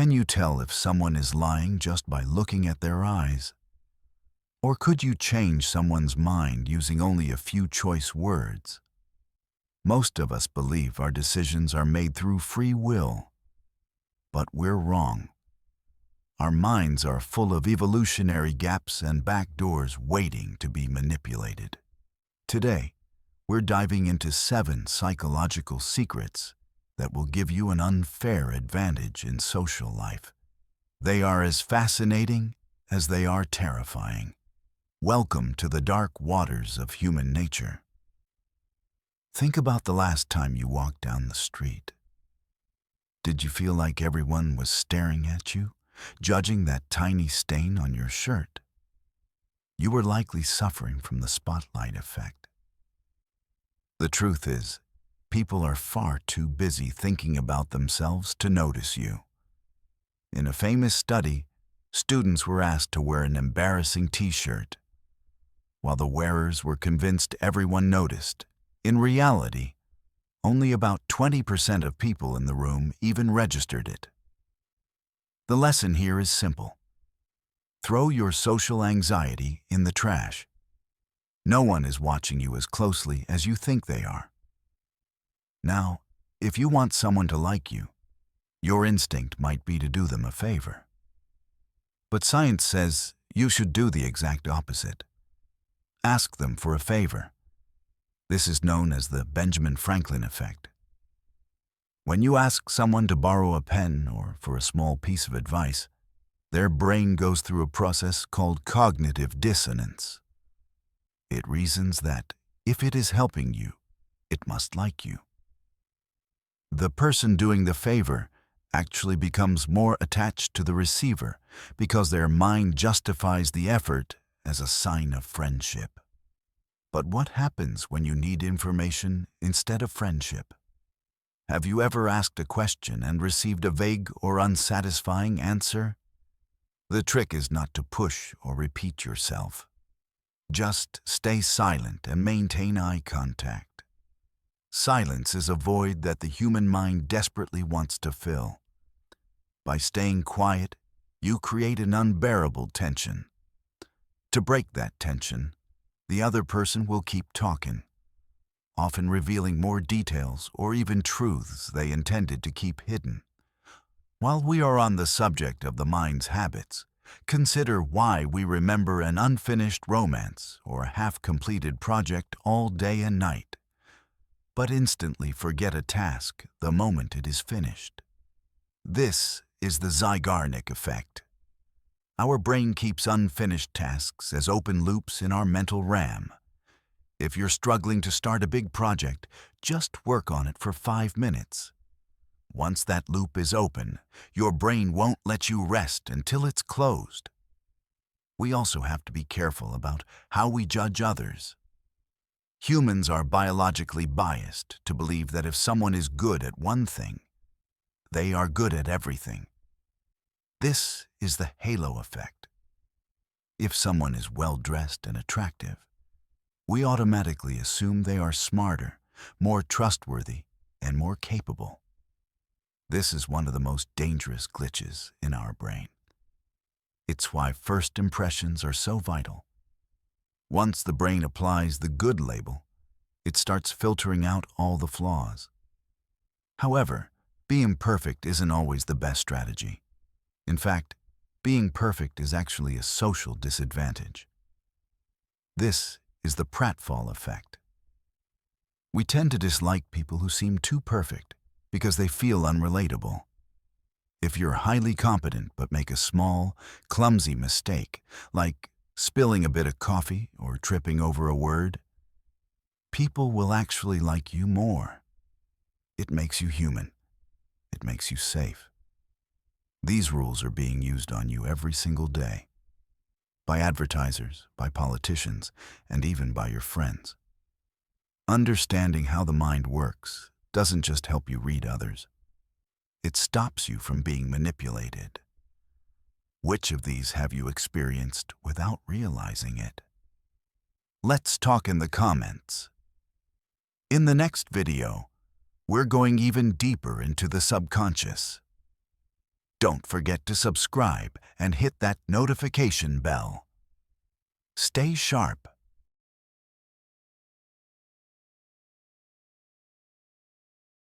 Can you tell if someone is lying just by looking at their eyes? Or could you change someone's mind using only a few choice words? Most of us believe our decisions are made through free will, but we're wrong. Our minds are full of evolutionary gaps and backdoors waiting to be manipulated. Today, we're diving into 7 psychological secrets that will give you an unfair advantage in social life. They are as fascinating as they are terrifying. Welcome to the dark waters of human nature. Think about the last time you walked down the street. Did you feel like everyone was staring at you, judging that tiny stain on your shirt? You were likely suffering from the spotlight effect. The truth is, people are far too busy thinking about themselves to notice you. In a famous study, students were asked to wear an embarrassing t-shirt. While the wearers were convinced everyone noticed, in reality, only about 20% of people in the room even registered it. The lesson here is simple. Throw your social anxiety in the trash. No one is watching you as closely as you think they are. Now, if you want someone to like you, your instinct might be to do them a favor. But science says you should do the exact opposite. Ask them for a favor. This is known as the Benjamin Franklin effect. When you ask someone to borrow a pen or for a small piece of advice, their brain goes through a process called cognitive dissonance. It reasons that if it is helping you, it must like you. The person doing the favor actually becomes more attached to the receiver because their mind justifies the effort as a sign of friendship. But what happens when you need information instead of friendship? Have you ever asked a question and received a vague or unsatisfying answer? The trick is not to push or repeat yourself. Just stay silent and maintain eye contact. Silence is a void that the human mind desperately wants to fill. By staying quiet, you create an unbearable tension. To break that tension, the other person will keep talking, often revealing more details or even truths they intended to keep hidden. While we are on the subject of the mind's habits, consider why we remember an unfinished romance or a half-completed project all day and night, but instantly forget a task the moment it is finished. This is the Zeigarnik Effect. Our brain keeps unfinished tasks as open loops in our mental RAM. If you're struggling to start a big project, just work on it for 5 minutes. Once that loop is open, your brain won't let you rest until it's closed. We also have to be careful about how we judge others. Humans are biologically biased to believe that if someone is good at one thing, they are good at everything. This is the halo effect. If someone is well-dressed and attractive, we automatically assume they are smarter, more trustworthy, and more capable. This is one of the most dangerous glitches in our brain. It's why first impressions are so vital. Once the brain applies the good label, it starts filtering out all the flaws. However, being perfect isn't always the best strategy. In fact, being perfect is actually a social disadvantage. This is the pratfall effect. We tend to dislike people who seem too perfect because they feel unrelatable. If you're highly competent but make a small, clumsy mistake, like spilling a bit of coffee or tripping over a word, people will actually like you more. It makes you human. It makes you safe. These rules are being used on you every single day. By advertisers, by politicians, and even by your friends. Understanding how the mind works doesn't just help you read others. It stops you from being manipulated. Which of these have you experienced without realizing it? Let's talk in the comments. In the next video, we're going even deeper into the subconscious. Don't forget to subscribe and hit that notification bell. Stay sharp.